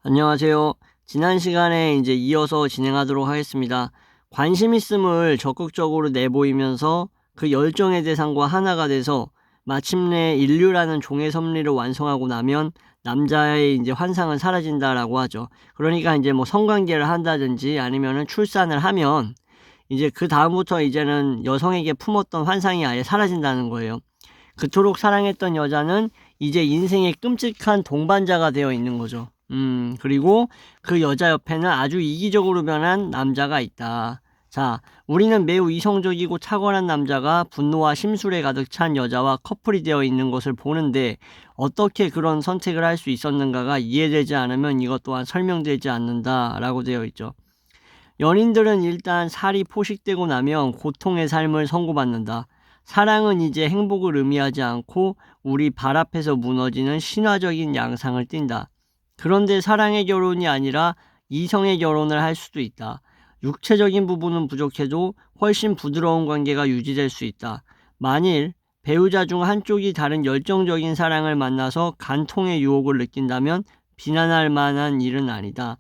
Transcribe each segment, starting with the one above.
안녕하세요. 지난 시간에 이제 이어서 진행하도록 하겠습니다. 관심 있음을 적극적으로 내보이면서 그 열정의 대상과 하나가 돼서 마침내 인류라는 종의 섭리를 완성하고 나면 남자의 이제 환상은 사라진다라고 하죠. 그러니까 이제 뭐 성관계를 한다든지 아니면은 출산을 하면 이제 그 다음부터 이제는 여성에게 품었던 환상이 아예 사라진다는 거예요. 그토록 사랑했던 여자는 이제 인생의 끔찍한 동반자가 되어 있는 거죠. 그리고 그 여자 옆에는 아주 이기적으로 변한 남자가 있다. 자, 우리는 매우 이성적이고 탁월한 남자가 분노와 심술에 가득 찬 여자와 커플이 되어 있는 것을 보는데 어떻게 그런 선택을 할 수 있었는가가 이해되지 않으면 이것 또한 설명되지 않는다라고 되어 있죠. 연인들은 일단 살이 포식되고 나면 고통의 삶을 선고받는다. 사랑은 이제 행복을 의미하지 않고 우리 발 앞에서 무너지는 신화적인 양상을 띈다. 그런데 사랑의 결혼이 아니라 이성의 결혼을 할 수도 있다. 육체적인 부분은 부족해도 훨씬 부드러운 관계가 유지될 수 있다. 만일 배우자 중 한쪽이 다른 열정적인 사랑을 만나서 간통의 유혹을 느낀다면 비난할 만한 일은 아니다.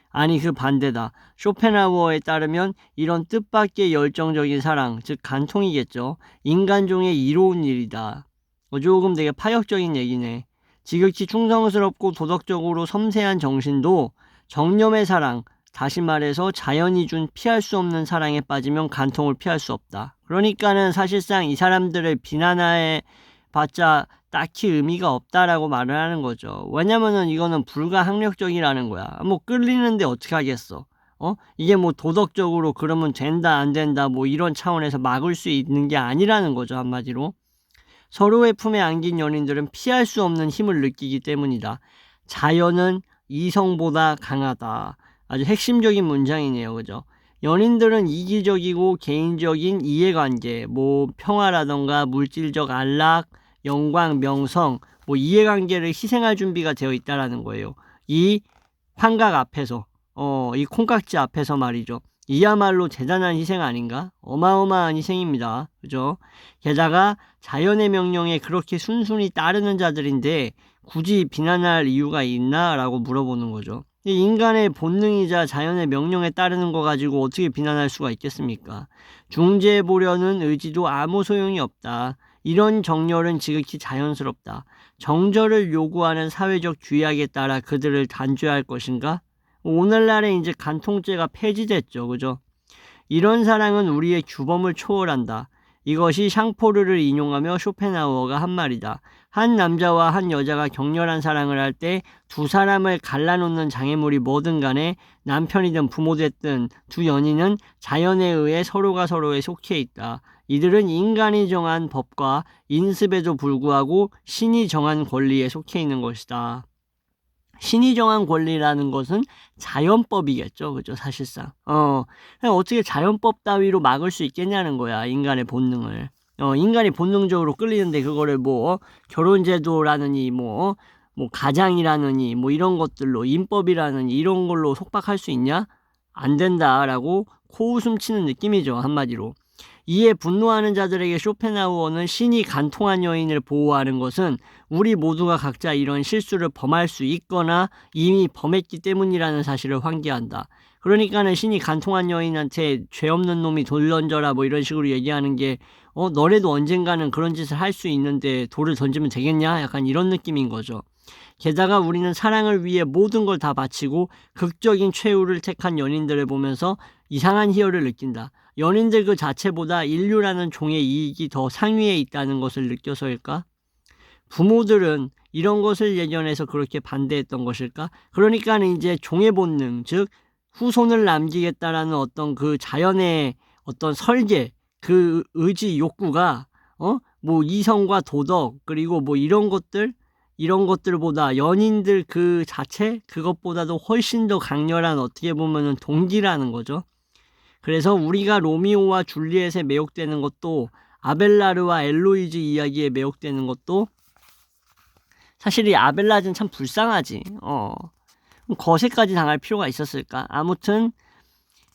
아니 그 반대다. 쇼펜하우어에 따르면 이런 뜻밖의 열정적인 사랑, 즉 간통이겠죠. 인간종의 이로운 일이다. 조금 되게 파격적인 얘기네. 지극히 충성스럽고 도덕적으로 섬세한 정신도 정념의 사랑, 다시 말해서 자연이 준 피할 수 없는 사랑에 빠지면 간통을 피할 수 없다. 그러니까는 사실상 이 사람들을 비난해 봤자 딱히 의미가 없다라고 말을 하는 거죠. 왜냐면은 이거는 불가항력적이라는 거야. 뭐 끌리는데 어떻게 하겠어? 이게 뭐 도덕적으로 그러면 된다 안 된다 뭐 이런 차원에서 막을 수 있는 게 아니라는 거죠, 한마디로. 서로의 품에 안긴 연인들은 피할 수 없는 힘을 느끼기 때문이다. 자연은 이성보다 강하다. 아주 핵심적인 문장이네요, 그죠? 연인들은 이기적이고 개인적인 이해관계, 뭐 평화라던가 물질적 안락, 영광, 명성, 뭐 이해관계를 희생할 준비가 되어 있다라는 거예요. 이 환각 앞에서, 이 콩깍지 앞에서 말이죠. 이야말로 대단한 희생 아닌가? 어마어마한 희생입니다. 그죠? 게다가 자연의 명령에 그렇게 순순히 따르는 자들인데 굳이 비난할 이유가 있나? 라고 물어보는 거죠. 인간의 본능이자 자연의 명령에 따르는 거 가지고 어떻게 비난할 수가 있겠습니까? 중재해보려는 의지도 아무 소용이 없다. 이런 정렬은 지극히 자연스럽다. 정절을 요구하는 사회적 규약에 따라 그들을 단죄할 것인가? 오늘날에 이제 간통죄가 폐지됐죠. 그죠? 이런 사랑은 우리의 규범을 초월한다. 이것이 샹포르를 인용하며 쇼펜하우어가 한 말이다. 한 남자와 한 여자가 격렬한 사랑을 할 때 두 사람을 갈라놓는 장애물이 뭐든 간에 남편이든 부모됐든 두 연인은 자연에 의해 서로가 서로에 속해 있다. 이들은 인간이 정한 법과 인습에도 불구하고 신이 정한 권리에 속해 있는 것이다. 신이 정한 권리라는 것은 자연법이겠죠. 그죠? 사실상. 어떻게 자연법 따위로 막을 수 있겠냐는 거야. 인간의 본능을. 인간이 본능적으로 끌리는데 그거를 뭐, 결혼제도라느니, 뭐, 가장이라느니, 뭐, 이런 것들로, 인법이라느니, 이런 걸로 속박할 수 있냐? 안 된다라고 코웃음 치는 느낌이죠. 한마디로. 이에 분노하는 자들에게 쇼펜하우어는 신이 간통한 여인을 보호하는 것은 우리 모두가 각자 이런 실수를 범할 수 있거나 이미 범했기 때문이라는 사실을 환기한다. 그러니까는 신이 간통한 여인한테 죄 없는 놈이 돌 던져라 뭐 이런 식으로 얘기하는 게 너네도 언젠가는 그런 짓을 할 수 있는데 돌을 던지면 되겠냐? 약간 이런 느낌인 거죠. 게다가 우리는 사랑을 위해 모든 걸 다 바치고 극적인 최후를 택한 연인들을 보면서 이상한 희열을 느낀다. 연인들 그 자체보다 인류라는 종의 이익이 더 상위에 있다는 것을 느껴서일까? 부모들은 이런 것을 예견해서 그렇게 반대했던 것일까? 그러니까는 이제 종의 본능, 즉 후손을 남기겠다라는 어떤 그 자연의 어떤 설계, 그 의지 욕구가 뭐 이성과 도덕 그리고 뭐 이런 것들보다 연인들 그 자체 그것보다도 훨씬 더 강렬한 어떻게 보면은 동기라는 거죠. 그래서 우리가 로미오와 줄리엣에 매혹되는 것도 아벨라르와 엘로이즈 이야기에 매혹되는 것도 사실 이 아벨라르는 참 불쌍하지. 거세까지 당할 필요가 있었을까? 아무튼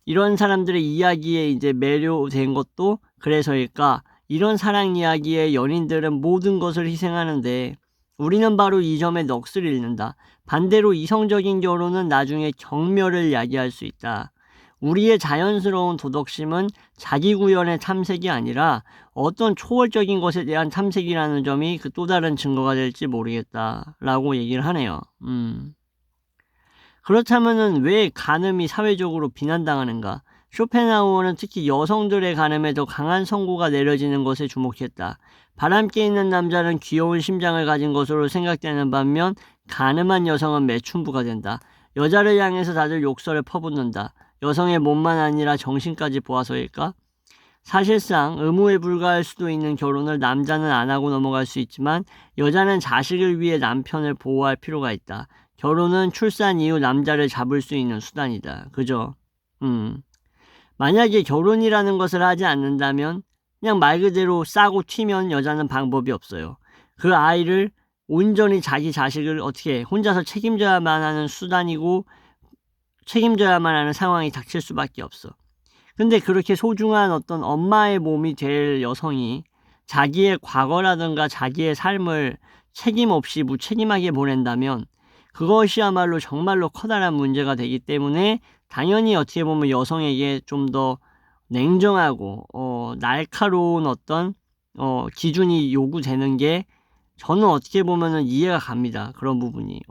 이런 사람들의 이야기에 이제 매료된 것도 그래서일까? 이런 사랑 이야기에 연인들은 모든 것을 희생하는데 우리는 바로 이 점에 넋을 잃는다. 반대로 이성적인 결혼은 나중에 경멸을 야기할 수 있다. 우리의 자연스러운 도덕심은 자기 구현의 탐색이 아니라 어떤 초월적인 것에 대한 탐색이라는 점이 그 또 다른 증거가 될지 모르겠다라고 얘기를 하네요. 그렇다면은 왜 간음이 사회적으로 비난당하는가? 쇼펜하우어는 특히 여성들의 간음에 더 강한 선고가 내려지는 것에 주목했다. 바람기 있는 남자는 귀여운 심장을 가진 것으로 생각되는 반면 간음한 여성은 매춘부가 된다. 여자를 향해서 다들 욕설을 퍼붓는다. 여성의 몸만 아니라 정신까지 보아서일까? 사실상 의무에 불과할 수도 있는 결혼을 남자는 안 하고 넘어갈 수 있지만 여자는 자식을 위해 남편을 보호할 필요가 있다. 결혼은 출산 이후 남자를 잡을 수 있는 수단이다. 그죠? 만약에 결혼이라는 것을 하지 않는다면 그냥 말 그대로 싸고 튀면 여자는 방법이 없어요. 그 아이를 온전히 자기 자식을 어떻게 혼자서 책임져야만 하는 수단이고 책임져야만 하는 상황이 닥칠 수밖에 없어. 근데 그렇게 소중한 어떤 엄마의 몸이 될 여성이 자기의 과거라든가 자기의 삶을 책임 없이 무책임하게 보낸다면 그것이야말로 정말로 커다란 문제가 되기 때문에 당연히 어떻게 보면 여성에게 좀 더 냉정하고 날카로운 어떤 기준이 요구되는 게 저는 어떻게 보면은 이해가 갑니다. 그런 부분이.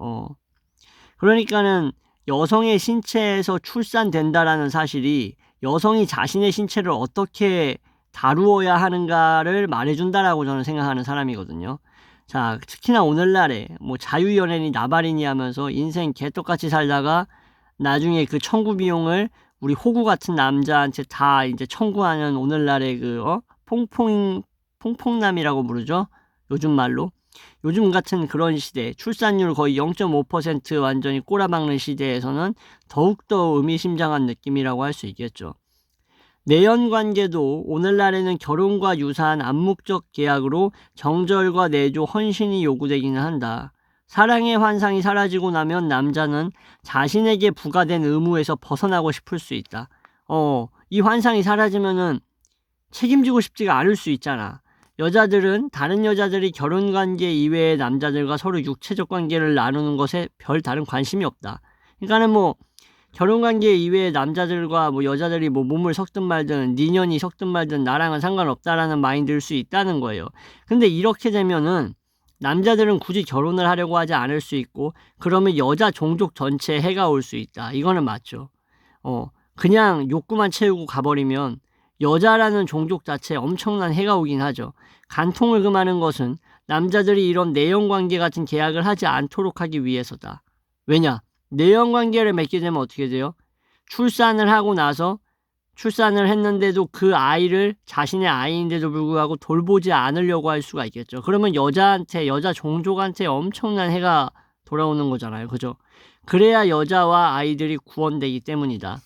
그러니까는 여성의 신체에서 출산된다라는 사실이 여성이 자신의 신체를 어떻게 다루어야 하는가를 말해준다라고 저는 생각하는 사람이거든요. 자, 특히나 오늘날에 뭐 자유연애니 나발이니 하면서 인생 개떡같이 살다가 나중에 그 청구 비용을 우리 호구 같은 남자한테 다 이제 청구하는 오늘날의 퐁퐁남이라고 부르죠. 요즘 말로. 요즘 같은 그런 시대, 출산율 거의 0.5% 완전히 꼬라박는 시대에서는 더욱더 의미심장한 느낌이라고 할 수 있겠죠. 내연관계도 오늘날에는 결혼과 유사한 암묵적 계약으로 정절과 내조, 헌신이 요구되기는 한다. 사랑의 환상이 사라지고 나면 남자는 자신에게 부과된 의무에서 벗어나고 싶을 수 있다. 이 환상이 사라지면은 책임지고 싶지가 않을 수 있잖아. 여자들은 다른 여자들이 결혼관계 이외의 남자들과 서로 육체적 관계를 나누는 것에 별 다른 관심이 없다. 그러니까는 뭐 결혼관계 이외의 남자들과 뭐 여자들이 뭐 몸을 섞든 말든 니년이 섞든 말든 나랑은 상관없다라는 마인드일 수 있다는 거예요. 근데 이렇게 되면은 남자들은 굳이 결혼을 하려고 하지 않을 수 있고 그러면 여자 종족 전체에 해가 올 수 있다. 이거는 맞죠. 그냥 욕구만 채우고 가버리면 여자라는 종족 자체에 엄청난 해가 오긴 하죠. 간통을 금하는 것은 남자들이 이런 내연관계 같은 계약을 하지 않도록 하기 위해서다. 왜냐? 내연관계를 맺게 되면 어떻게 돼요? 출산을 하고 나서 출산을 했는데도 그 아이를 자신의 아이인데도 불구하고 돌보지 않으려고 할 수가 있겠죠. 그러면 여자한테, 여자 종족한테 엄청난 해가 돌아오는 거잖아요. 그죠? 그래야 여자와 아이들이 구원되기 때문이다.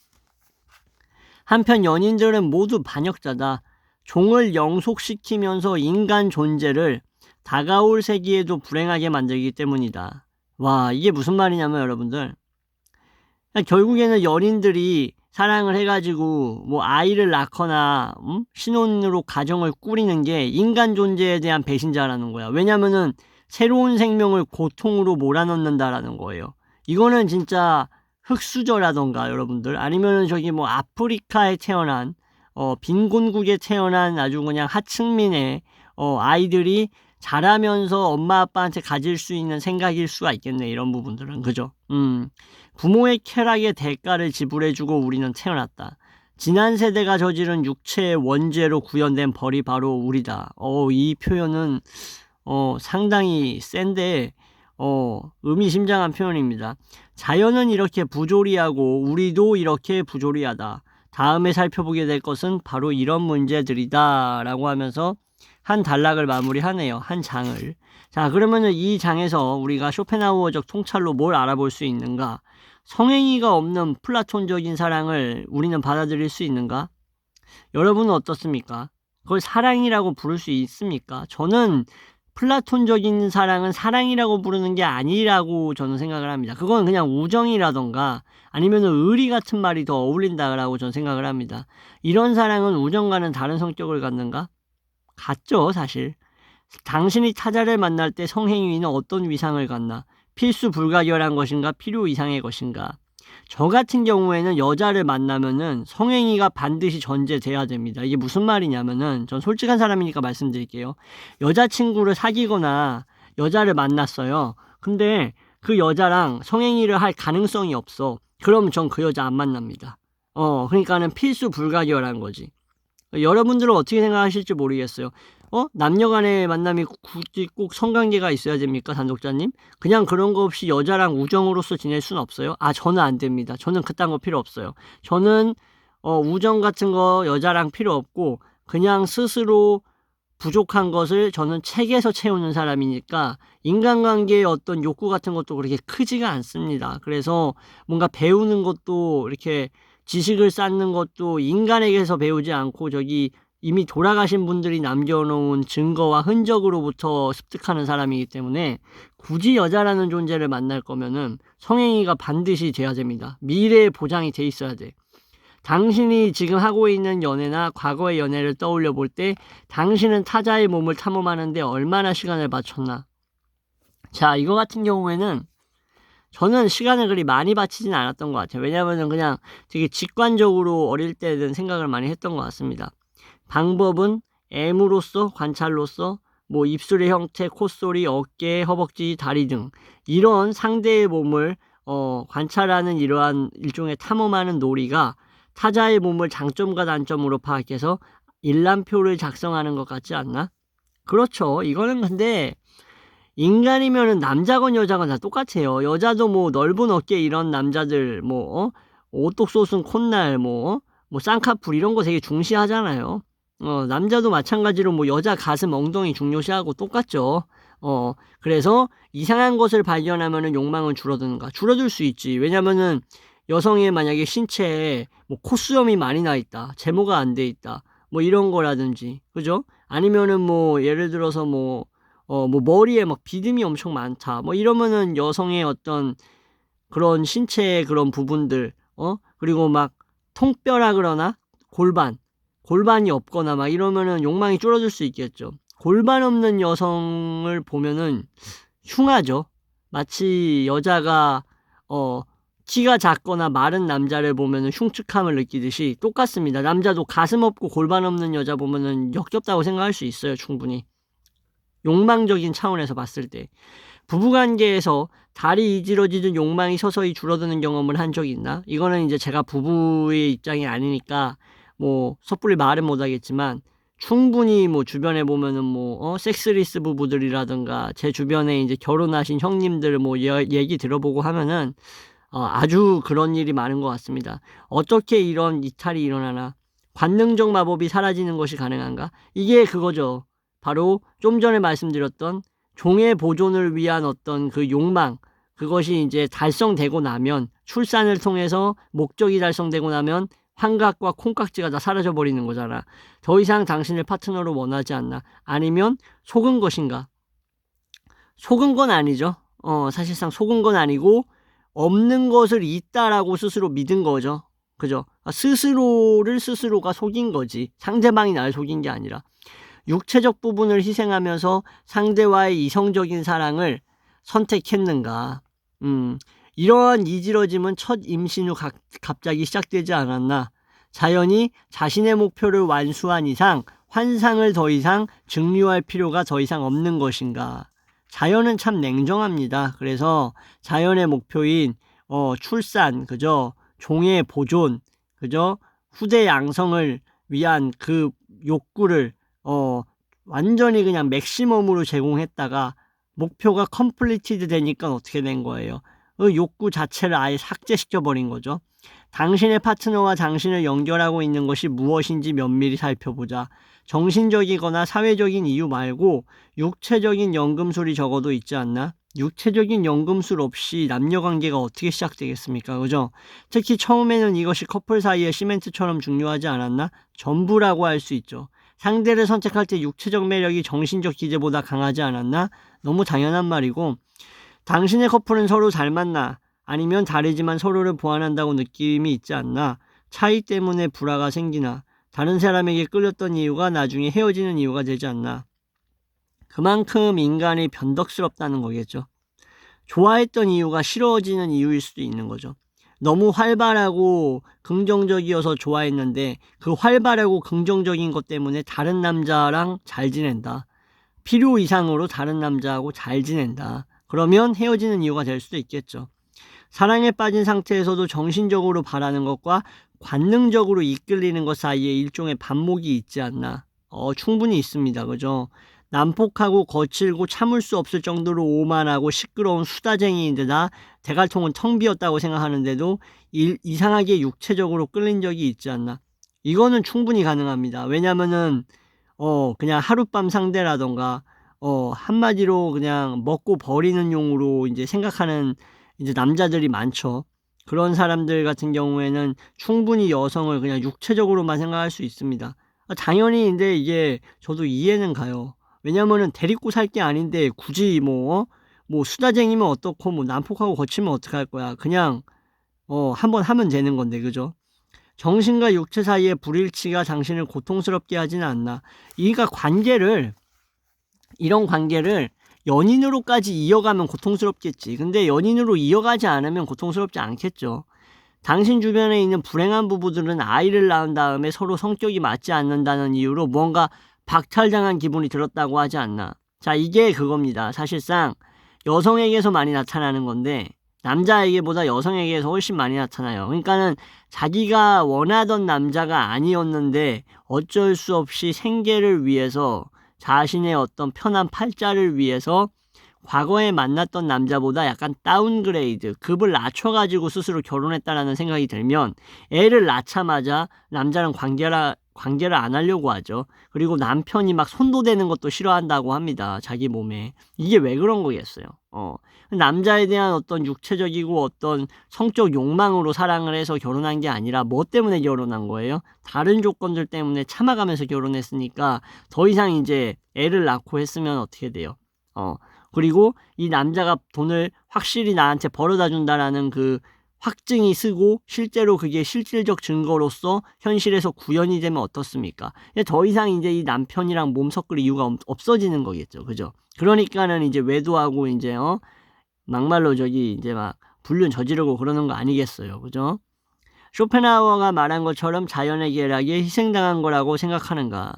한편 연인들은 모두 반역자다. 종을 영속시키면서 인간 존재를 다가올 세기에도 불행하게 만들기 때문이다. 와, 이게 무슨 말이냐면 여러분들, 결국에는 연인들이 사랑을 해가지고 뭐 아이를 낳거나 신혼으로 가정을 꾸리는 게 인간 존재에 대한 배신자라는 거야. 왜냐면은 새로운 생명을 고통으로 몰아넣는다라는 거예요. 이거는 진짜 흑수저라던가 여러분들 아니면은 저기 뭐 아프리카에 태어난 빈곤국에 태어난 아주 그냥 하층민의 아이들이 자라면서 엄마 아빠한테 가질 수 있는 생각일 수가 있겠네. 이런 부분들은. 그죠? 부모의 쾌락의 대가를 지불해주고 우리는 태어났다. 지난 세대가 저지른 육체의 원죄로 구현된 벌이 바로 우리다. 이 표현은 상당히 센데 의미심장한 표현입니다. 자연은 이렇게 부조리하고 우리도 이렇게 부조리하다. 다음에 살펴보게 될 것은 바로 이런 문제들이다 라고 하면서 한 단락을 마무리하네요. 한 장을. 자, 그러면은 이 장에서 우리가 쇼펜하우어적 통찰로 뭘 알아볼 수 있는가? 성행위가 없는 플라톤적인 사랑을 우리는 받아들일 수 있는가? 여러분은 어떻습니까? 그걸 사랑이라고 부를 수 있습니까? 저는 플라톤적인 사랑은 사랑이라고 부르는 게 아니라고 저는 생각을 합니다. 그건 그냥 우정이라던가 아니면 의리 같은 말이 더 어울린다라고 저는 생각을 합니다. 이런 사랑은 우정과는 다른 성격을 갖는가? 같죠, 사실. 당신이 타자를 만날 때 성행위는 어떤 위상을 갖나? 필수 불가결한 것인가? 필요 이상의 것인가? 저 같은 경우에는 여자를 만나면은 성행위가 반드시 전제돼야 됩니다. 이게 무슨 말이냐면은, 전 솔직한 사람이니까 말씀드릴게요. 여자친구를 사귀거나 여자를 만났어요. 근데 그 여자랑 성행위를 할 가능성이 없어. 그럼 전 그 여자 안 만납니다. 그러니까는 필수 불가결한 거지. 여러분들은 어떻게 생각하실지 모르겠어요. 남녀 간의 만남이 굳이 꼭 성관계가 있어야 됩니까, 단독자님? 그냥 그런 거 없이 여자랑 우정으로서 지낼 수는 없어요? 저는 안 됩니다. 저는 그딴 거 필요 없어요. 저는 우정 같은 거 여자랑 필요 없고 그냥 스스로 부족한 것을 저는 책에서 채우는 사람이니까 인간관계의 어떤 욕구 같은 것도 그렇게 크지가 않습니다. 그래서 뭔가 배우는 것도 이렇게 지식을 쌓는 것도 인간에게서 배우지 않고 저기 이미 돌아가신 분들이 남겨놓은 증거와 흔적으로부터 습득하는 사람이기 때문에 굳이 여자라는 존재를 만날 거면은 성행위가 반드시 돼야 됩니다. 미래에 보장이 돼 있어야 돼. 당신이 지금 하고 있는 연애나 과거의 연애를 떠올려 볼 때 당신은 타자의 몸을 탐험하는데 얼마나 시간을 바쳤나? 자, 이거 같은 경우에는 저는 시간을 그리 많이 바치진 않았던 것 같아요. 왜냐하면 그냥 되게 직관적으로 어릴 때는 생각을 많이 했던 것 같습니다. 방법은 M으로서, 관찰로서, 뭐 입술의 형태, 콧소리, 어깨, 허벅지, 다리 등 이런 상대의 몸을 관찰하는 이러한 일종의 탐험하는 놀이가 타자의 몸을 장점과 단점으로 파악해서 일람표를 작성하는 것 같지 않나? 그렇죠. 이거는 근데 인간이면은 남자건 여자건 다 똑같아요. 여자도 뭐 넓은 어깨 이런 남자들 오똑 솟은 콧날 뭐 쌍꺼풀 이런 거 되게 중시하잖아요. 남자도 마찬가지로 뭐 여자 가슴 엉덩이 중요시하고 똑같죠. 그래서 이상한 것을 발견하면은 욕망은 줄어드는가? 줄어들 수 있지. 왜냐면은 여성의 만약에 신체에 뭐 콧수염이 많이 나 있다. 제모가 안 돼 있다. 뭐 이런 거라든지. 그죠? 아니면은 뭐 예를 들어서 뭐 머리에 막 비듬이 엄청 많다. 뭐 이러면은 여성의 어떤 그런 신체의 그런 부분들, 그리고 막 통뼈라 그러나? 골반이 없거나 막 이러면은 욕망이 줄어들 수 있겠죠. 골반 없는 여성을 보면은 흉하죠. 마치 여자가, 키가 작거나 마른 남자를 보면은 흉측함을 느끼듯이 똑같습니다. 남자도 가슴 없고 골반 없는 여자 보면은 역겹다고 생각할 수 있어요, 충분히. 욕망적인 차원에서 봤을 때. 부부관계에서 다리 이지러지듯 욕망이 서서히 줄어드는 경험을 한 적이 있나? 이거는 이제 제가 부부의 입장이 아니니까 뭐 섣불리 말은 못하겠지만 충분히 뭐 주변에 보면은 섹스리스 부부들이라든가 제 주변에 이제 결혼하신 형님들 얘기 들어보고 하면은 아주 그런 일이 많은 것 같습니다. 어떻게 이런 이탈이 일어나나? 관능적 마법이 사라지는 것이 가능한가? 이게 그거죠. 바로 좀 전에 말씀드렸던 종의 보존을 위한 어떤 그 욕망, 그것이 이제 달성되고 나면, 출산을 통해서 목적이 달성되고 나면 환각과 콩깍지가 다 사라져 버리는 거잖아. 더 이상 당신을 파트너로 원하지 않나? 아니면 속은 것인가? 속은 건 아니죠. 사실상 속은 건 아니고 없는 것을 있다라고 스스로 믿은 거죠. 그죠? 스스로가 속인 거지. 상대방이 날 속인 게 아니라. 육체적 부분을 희생하면서 상대와의 이성적인 사랑을 선택했는가? 이러한 이지러짐은 첫 임신 후 갑자기 시작되지 않았나? 자연이 자신의 목표를 완수한 이상 환상을 더 이상 증류할 필요가 더 이상 없는 것인가? 자연은 참 냉정합니다. 그래서 자연의 목표인 출산, 그죠? 종의 보존, 그죠? 후대 양성을 위한 그 욕구를 완전히 그냥 맥시멈으로 제공했다가 목표가 컴플리티드 되니까 어떻게 된 거예요? 그 욕구 자체를 아예 삭제시켜 버린 거죠. 당신의 파트너와 당신을 연결하고 있는 것이 무엇인지 면밀히 살펴보자. 정신적이거나 사회적인 이유 말고 육체적인 연금술이 적어도 있지 않나? 육체적인 연금술 없이 남녀관계가 어떻게 시작되겠습니까? 그죠? 특히 처음에는 이것이 커플 사이의 시멘트처럼 중요하지 않았나? 전부라고 할 수 있죠. 상대를 선택할 때 육체적 매력이 정신적 기제보다 강하지 않았나? 너무 당연한 말이고, 당신의 커플은 서로 잘 맞나? 아니면 다르지만 서로를 보완한다고 느낌이 있지 않나? 차이 때문에 불화가 생기나? 다른 사람에게 끌렸던 이유가 나중에 헤어지는 이유가 되지 않나? 그만큼 인간이 변덕스럽다는 거겠죠. 좋아했던 이유가 싫어지는 이유일 수도 있는 거죠. 너무 활발하고 긍정적이어서 좋아했는데 그 활발하고 긍정적인 것 때문에 다른 남자랑 잘 지낸다. 필요 이상으로 다른 남자하고 잘 지낸다. 그러면 헤어지는 이유가 될 수도 있겠죠. 사랑에 빠진 상태에서도 정신적으로 바라는 것과 관능적으로 이끌리는 것 사이에 일종의 반목이 있지 않나. 충분히 있습니다. 그죠? 난폭하고 거칠고 참을 수 없을 정도로 오만하고 시끄러운 수다쟁이인데다 대갈통은 텅 비었다고 생각하는데도 이상하게 육체적으로 끌린 적이 있지 않나. 이거는 충분히 가능합니다. 왜냐면은 그냥 하룻밤 상대라던가 한마디로 그냥 먹고 버리는 용으로 이제 생각하는 이제 남자들이 많죠. 그런 사람들 같은 경우에는 충분히 여성을 그냥 육체적으로만 생각할 수 있습니다. 당연히 근데 이게 저도 이해는 가요. 왜냐면은 데리고 살 게 아닌데 굳이 뭐 수다쟁이면 어떻고 뭐 난폭하고 거치면 어떡할 거야. 그냥 한번 하면 되는 건데 그죠? 정신과 육체 사이의 불일치가 당신을 고통스럽게 하지는 않나. 그러니까 이런 관계를 연인으로까지 이어가면 고통스럽겠지. 근데 연인으로 이어가지 않으면 고통스럽지 않겠죠. 당신 주변에 있는 불행한 부부들은 아이를 낳은 다음에 서로 성격이 맞지 않는다는 이유로 뭔가 박탈당한 기분이 들었다고 하지 않나. 자, 이게 그겁니다. 사실상 여성에게서 많이 나타나는 건데 남자에게보다 여성에게서 훨씬 많이 나타나요. 그러니까는 자기가 원하던 남자가 아니었는데 어쩔 수 없이 생계를 위해서 자신의 어떤 편한 팔자를 위해서 과거에 만났던 남자보다 약간 다운그레이드, 급을 낮춰가지고 스스로 결혼했다라는 생각이 들면 애를 낳자마자 남자랑 관계를 안 하려고 하죠. 그리고 남편이 막 손도대는 것도 싫어한다고 합니다. 자기 몸에. 이게 왜 그런 거겠어요. 남자에 대한 어떤 육체적이고 어떤 성적 욕망으로 사랑을 해서 결혼한 게 아니라 뭐 때문에 결혼한 거예요? 다른 조건들 때문에 참아가면서 결혼했으니까 더 이상 이제 애를 낳고 했으면 어떻게 돼요? 그리고 이 남자가 돈을 확실히 나한테 벌어다 준다라는 그 확증이 쓰고 실제로 그게 실질적 증거로서 현실에서 구현이 되면 어떻습니까? 더 이상 이제 이 남편이랑 몸 섞을 이유가 없어지는 거겠죠. 그죠? 그러니까는 이제 외도하고 이제 막말로 저기 이제 막 불륜 저지르고 그러는 거 아니겠어요. 그죠? 쇼펜하우어가 말한 것처럼 자연의 계략에 희생당한 거라고 생각하는가?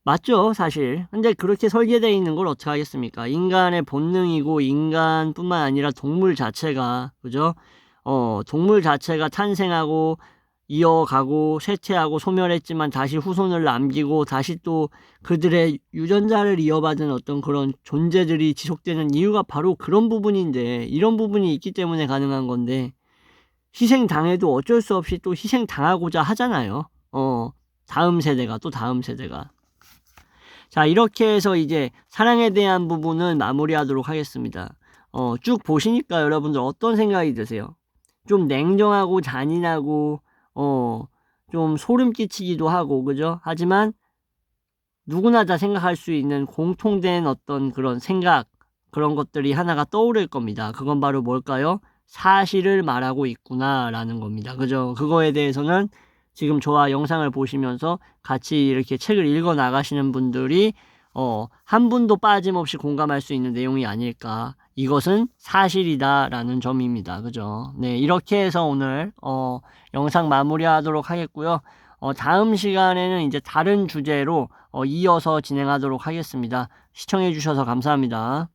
맞죠, 사실. 근데 그렇게 설계되어 있는 걸 어떻게 하겠습니까? 인간의 본능이고 인간뿐만 아니라 동물 자체가, 그죠? 동물 자체가 탄생하고 이어가고 쇠퇴하고 소멸했지만 다시 후손을 남기고 다시 또 그들의 유전자를 이어받은 어떤 그런 존재들이 지속되는 이유가 바로 그런 부분인데, 이런 부분이 있기 때문에 가능한 건데 희생당해도 어쩔 수 없이 또 희생당하고자 하잖아요. 다음 세대가 또 다음 세대가. 자, 이렇게 해서 이제 사랑에 대한 부분은 마무리하도록 하겠습니다. 쭉 보시니까 여러분들 어떤 생각이 드세요? 좀 냉정하고 잔인하고 좀 소름 끼치기도 하고 그죠? 하지만 누구나 다 생각할 수 있는 공통된 어떤 그런 생각, 그런 것들이 하나가 떠오를 겁니다. 그건 바로 뭘까요? 사실을 말하고 있구나라는 겁니다. 그죠? 그거에 대해서는 지금 저와 영상을 보시면서 같이 이렇게 책을 읽어 나가시는 분들이 한 분도 빠짐없이 공감할 수 있는 내용이 아닐까. 이것은 사실이다라는 점입니다. 그죠? 네, 이렇게 해서 오늘 영상 마무리하도록 하겠고요. 다음 시간에는 이제 다른 주제로 이어서 진행하도록 하겠습니다. 시청해 주셔서 감사합니다.